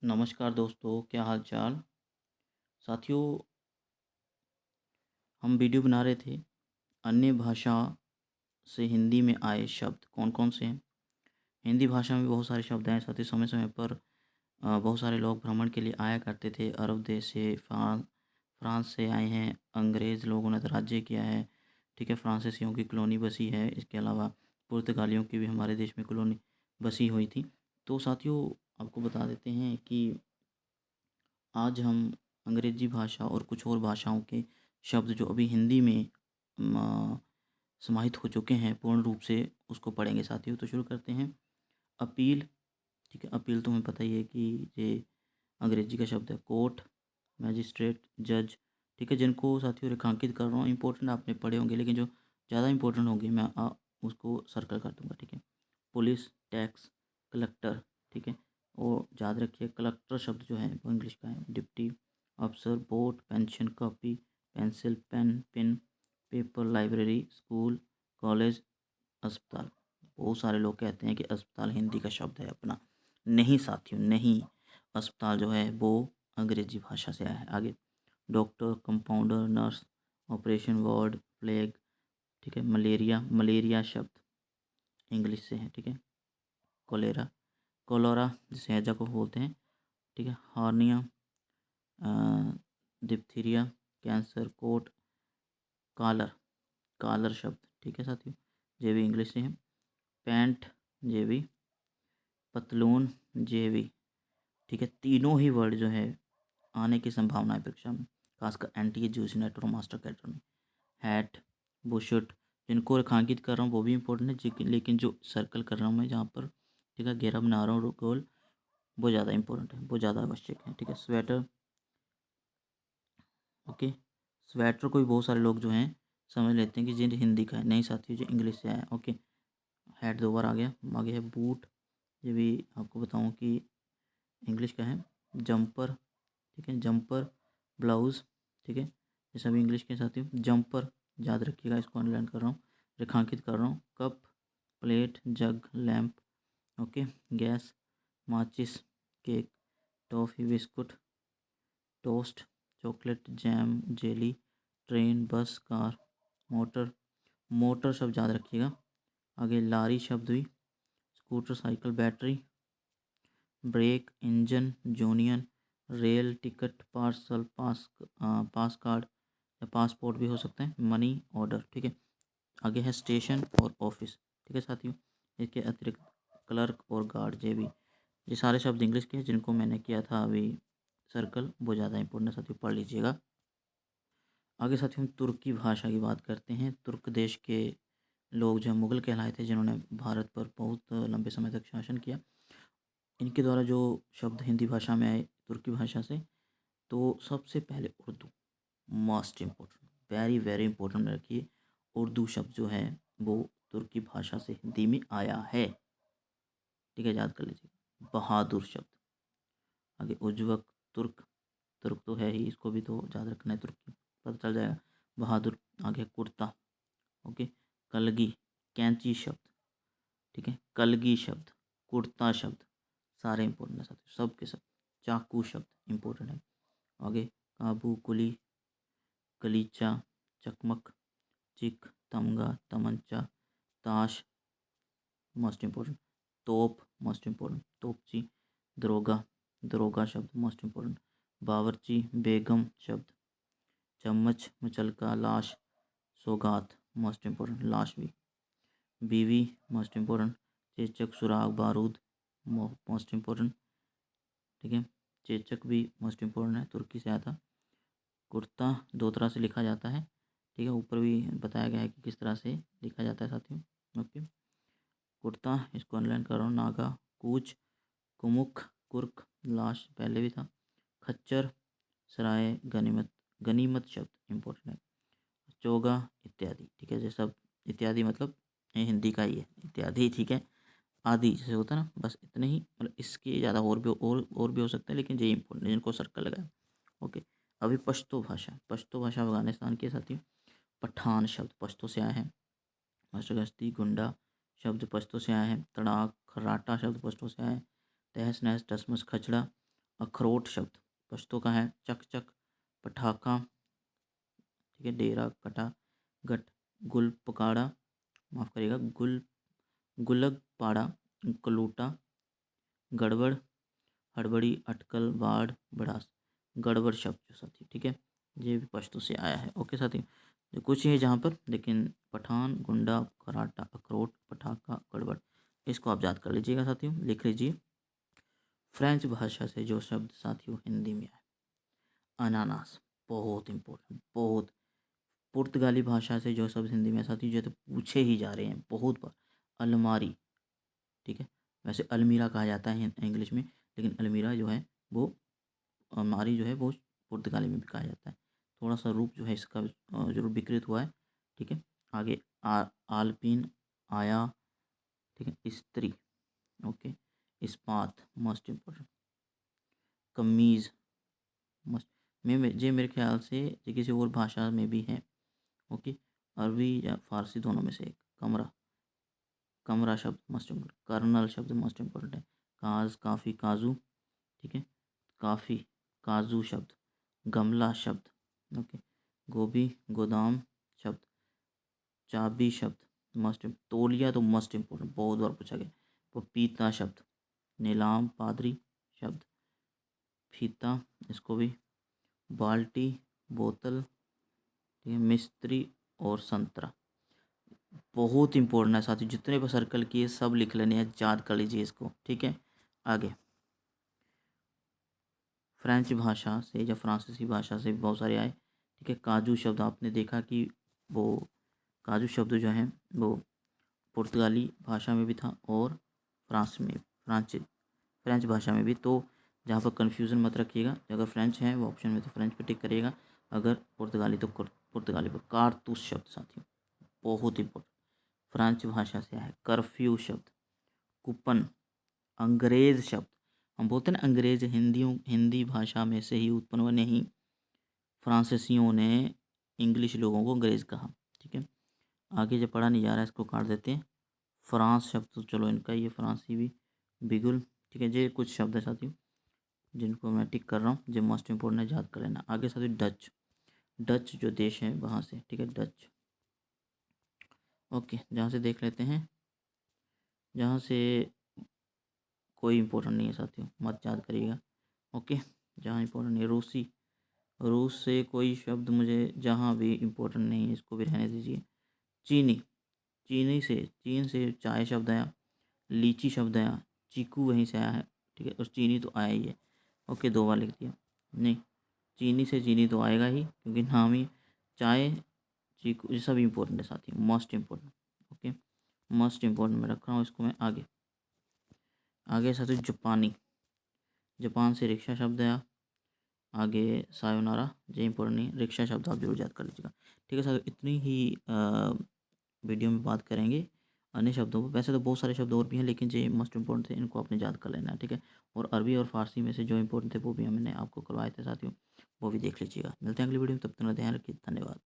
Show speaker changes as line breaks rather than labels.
नमस्कार दोस्तों, क्या हाल चाल। साथियों, हम वीडियो बना रहे थे अन्य भाषा से हिंदी में आए शब्द कौन कौन से हैं। हिंदी भाषा में बहुत सारे शब्द हैं। साथ ही समय समय पर बहुत सारे लोग भ्रमण के लिए आया करते थे। अरब देश से, फ्रांस से आए हैं। अंग्रेज़ लोगों ने राज्य किया है। ठीक है, फ्रांसीसियों की कॉलोनी बसी है। इसके अलावा पुर्तगालियों की भी हमारे देश में कॉलोनी बसी हुई थी। तो साथियों, आपको बता देते हैं कि आज हम अंग्रेजी भाषा और कुछ और भाषाओं के शब्द जो अभी हिंदी में समाहित हो चुके हैं पूर्ण रूप से, उसको पढ़ेंगे साथियों। तो शुरू करते हैं। अपील। ठीक है, अपील तुम्हें पता ही है कि ये अंग्रेजी का शब्द है। कोर्ट, मैजिस्ट्रेट, जज। ठीक है, जिनको साथियों रेखांकित कर रहा हूँ, इंपॉर्टेंट आपने पढ़े होंगे, लेकिन जो ज़्यादा इंपॉर्टेंट होंगे मैं उसको सर्कल कर दूंगा। ठीक है, पुलिस, टैक्स, कलेक्टर। ठीक है, और याद रखिए कलेक्टर शब्द जो है वो इंग्लिश का है। डिप्टी, अफसर, boat, pension, copy, pencil, pen, pin, paper, library, school, college, अस्पताल। बहुत सारे लोग कहते हैं कि अस्पताल हिंदी का शब्द है अपना। नहीं साथियों, नहीं। अस्पताल जो है वो अंग्रेजी भाषा से आया है। आगे, doctor, compounder, nurse, operation ward, plague. ठीक है, मलेरिया, मलेरिया शब्द इंग्लिश से है। ठीक है, कोलेरा, कोलोरा जिसे हैजा को बोलते हैं। ठीक है, hernia, diphtheria, cancer, coat, collar, collar शब्द। ठीक है साथियों, ये भी इंग्लिश से है। पैंट, ये भी। पतलून, ये भी। ठीक है, तीनों ही वर्ड जो है आने की संभावना है परीक्षा में, खासकर एनटीए, जूसीनेट और मास्टर कैडर में। हैट, बुशट, जिनको रेखांकित कर रहा हूँ वो भी इंपॉर्टेंट है, लेकिन जो सर्कल कर रहा हूँ मैं जहाँ पर, ठीक है, घेरा बना रहा हूँ गोल, वो ज़्यादा इंपॉर्टेंट है, वो ज़्यादा आवश्यक है। ठीक है, स्वेटर। ओके, स्वेटर को भी बहुत सारे लोग जो हैं समझ लेते हैं कि जी हिंदी का है। नहीं साथियों, जो इंग्लिश से आया है। ओके, हेड 2 बार आ गया। आगे है बूट। ये भी आपको बताऊं कि इंग्लिश का है। जंपर। ठीक है, जंपर, ब्लाउज़। ठीक है, ये सभी इंग्लिश के साथियों। जंपर याद रखिएगा, इसको अंडरलाइन कर रहा हूँ, रेखांकित कर रहा हूँ। Cup, plate, jug, lamp. Okay, gas, माचिस, cake, toffee, biscuit, toast, chocolate, jam, jelly, train, bus, car, motor. Motor शब्द याद रखिएगा। आगे लारी शब्द हुई। Scooter, cycle, battery, brake, engine, जूनियन, rail, ticket, parcel, pass card या पासपोर्ट भी हो सकते हैं। Money order. ठीक है, आगे है स्टेशन और ऑफिस। ठीक है साथियों, इसके अतिरिक्त क्लर्क और गार्ड, ये सारे शब्द इंग्लिश के हैं जिनको मैंने किया था अभी सर्कल, वो ज़्यादा इंपॉर्टेंट है साथियों, पढ़ लीजिएगा। आगे साथियों हम तुर्की भाषा की बात करते हैं। तुर्क देश के लोग जो मुग़ल कहलाए थे, जिन्होंने भारत पर बहुत लंबे समय तक शासन किया। इनके द्वारा जो शब्द हिंदी भाषा में आए तुर्की भाषा से, तो सबसे पहले Urdu, most important, very very important में रखिए। उर्दू शब्द जो है वो तुर्की भाषा से हिंदी में आया है। ठीक है, याद कर लीजिए। बहादुर शब्द। आगे उज्जवक, तुर्क, तुर्क तो है ही, इसको भी तो याद रखना है, तुर्की पता चल जाएगा। बहादुर। आगे कुर्ता। ओके, कलगी, कैंची शब्द। ठीक है, कलगी शब्द, कुर्ता शब्द, सारे इंपॉर्टेंट है साथियों, सब के सब। चाकू शब्द इंपॉर्टेंट है। आगे काबू, कुली, गलीचा, चकमक, चिक, तमगा, तमंचा, ताश, मोस्ट इम्पोर्टेंट। तोप, मोस्ट इम्पोर्टेंट, तोपची, दरोगा, दरोगा शब्द मोस्ट इम्पोर्टेंट। बावर्ची, बेगम शब्द। चम्मच, मुचलका, लाश, सौगात, मोस्ट इम्पोर्टेंट, लाश भी। बीवी, मोस्ट इम्पोर्टेंट। चेचक, सुराग, बारूद, मोस्ट इम्पोर्टेंट। ठीक है, चेचक भी मोस्ट इम्पोर्टेंट है, तुर्की से आया था। कुर्ता 2 तरह से लिखा जाता है। ठीक है, ऊपर भी बताया गया है कि किस तरह से लिखा जाता है साथियों। ओके, कुर्ता, इसको अनलाइन कर रहा हूँ। नागा, कूच, कुमुख, कुर्क, लाश पहले भी था। खच्चर, सराय, गनीमत, गनीमत शब्द इंपॉर्टेंट है। चोगा, इत्यादि। ठीक है, ये सब इत्यादि मतलब ये हिंदी का ही है, इत्यादि। ठीक है, आदि जैसे होता है ना, बस इतने ही, मतलब इसके ज़्यादा और भी हो सकते हैं, लेकिन ये इंपॉर्टेंट है जिनको सर्कल लगाए। ओके, अभी पश्तो भाषा। पश्तो भाषा अफगानिस्तान के साथियों। पठान शब्द पश्तो से आया है। मशगस्ती, गुंडा शब्द पश्तो से आया है। तड़ाक, खर्राटा शब्द पश्तो से आया है। तहस नहस, टसमस, खचड़ा, अखरोट शब्द पश्तो का है। चक चक, पटाखा, ठीक है, डेरा, कटा, गट, गुल पकाड़ा, माफ़ करिएगा, गुलग पाड़ा, कलूटा, गड़बड़, हड़बड़ी, अटकल, बाढ़, भड़ास। गड़बड़ शब्द जो साथी, ठीक है, ये भी पश्तो से आया है। ओके साथी, जो कुछ ही है जहाँ पर, लेकिन पठान, गुंडा, कराटा, अखरोट, पटाखा, गड़बड़, इसको आप याद कर लीजिएगा साथियों, लिख लीजिए। फ्रेंच भाषा से जो शब्द साथियों हिंदी में आए, अनानास, बहुत इंपॉर्टेंट, बहुत। पुर्तगाली भाषा से जो शब्द हिंदी में साथियों, जो तो पूछे ही जा रहे हैं बहुत बार, अलमारी, ठीक है, वैसे अलमीरा कहा जाता है इंग्लिश में, लेकिन अलमीरा जो है वो, अलमारी जो है वो पुर्तगाली में भी कहा जाता है। थोड़ा सा रूप जो है इसका जरूर विकृत हुआ है, ठीक है। आगे आलपीन, आया, ठीक है, स्त्री, ओके, इस्पात, मोस्ट इम्पोर्टेंट, कमीज़, मस्ट, में जे मेरे ख्याल से ये किसी और भाषा में भी है, ओके, अरबी या फारसी दोनों में से एक। कमरा, कमरा शब्द मोस्ट इम्पोर्टेंट, कर्नल शब्द मोस्ट इम्पोर्टेंट है। काज, काफ़ी, काजू, ठीक है, काफ़ी, काजू शब्द, गमला शब्द, ओके, गोभी, गोदाम शब्द, चाबी शब्द मस्ट, तौलिया तो मस्ट इम्पोर्टेंट, बहुत बार पूछा गया। पपीता शब्द, नीलाम, पादरी शब्द, फीता, इसको भी, बाल्टी, बोतल, ठीक है, मिस्त्री और संतरा, बहुत इंपॉर्टेंट है साथियों, जितने पर सर्कल किए सब लिख लेने हैं, याद कर लीजिए इसको, ठीक है। आगे फ्रेंच भाषा से या फ्रांसीसी भाषा से भी बहुत सारे आए, ठीक है। काजू शब्द आपने देखा कि वो काजू शब्द जो है वो पुर्तगाली भाषा में भी था और फ्रांस में, फ्रेंच भाषा में भी। तो जहाँ पर कन्फ्यूज़न मत रखिएगा, अगर फ्रेंच है वो ऑप्शन में तो फ्रेंच पे टिक करिएगा, अगर पुर्तगाली तो पुर्तगाली पर। कारतूस शब्द साथियों बहुत इंपॉर्टेंट, फ्रेंच भाषा से आया है। कर्फ्यू शब्द, कूपन, अंग्रेज़ शब्द, हम बोलते हैं ना अंग्रेज, हिंदी भाषा में से ही उत्पन्न हुए, नहीं, फ्रांसीसियों ने इंग्लिश लोगों को अंग्रेज़ कहा, ठीक है। आगे जब पढ़ा नहीं जा रहा है इसको काट देते हैं। फ्रांस शब्द तो चलो इनका ये फ्रांसी भी, बिगुल, ठीक है, ये कुछ शब्द है साथियों जिनको मैं टिक कर रहा हूँ, जो मोस्ट इम्पोर्टेंट है, याद कर लेना। आगे साथियों डच, डच जो देश है वहाँ से, ठीक है, डच, ओके, जहाँ से देख लेते हैं, जहाँ से कोई इम्पोर्टेंट नहीं है साथियों, मत याद करिएगा, ओके, जहाँ इम्पोर्टेंट नहीं है। रूसी, रूस से कोई शब्द मुझे जहाँ भी इम्पोर्टेंट नहीं है, इसको भी रहने दीजिए। चीनी, चीन से चाय शब्द आया, लीची शब्द आया, चीकू वहीं से आया है, ठीक है, और चीनी तो आया ही है, ओके, दो बार लिख दिया। नहीं, चीनी से चीनी तो आएगा ही, क्योंकि नाम ही चाय, चीकू, ये सब इम्पोर्टेंट है साथी, most important, okay, most important में रख रहा हूँ इसको मैं। आगे आगे साथी जापानी, जापान से रिक्शा शब्द आया। आगे सायोनारा, ये इम्पोर्टेंट नहीं, रिक्शा शब्द आप जरूर याद कर लीजिएगा, ठीक है सर। इतनी ही वीडियो में बात करेंगे अन्य शब्दों पर, वैसे तो बहुत सारे शब्द और भी हैं, लेकिन जो मोस्ट इंपॉर्टेंट थे इनको आपने याद कर लेना है, ठीक है। और अरबी और फारसी में से जो इंपॉर्टेंट थे वो भी हमने आपको करवाए थे साथियों, वो भी देख लीजिएगा। मिलते हैं अगली वीडियो में, तब तक ध्यान रखिए, धन्यवाद।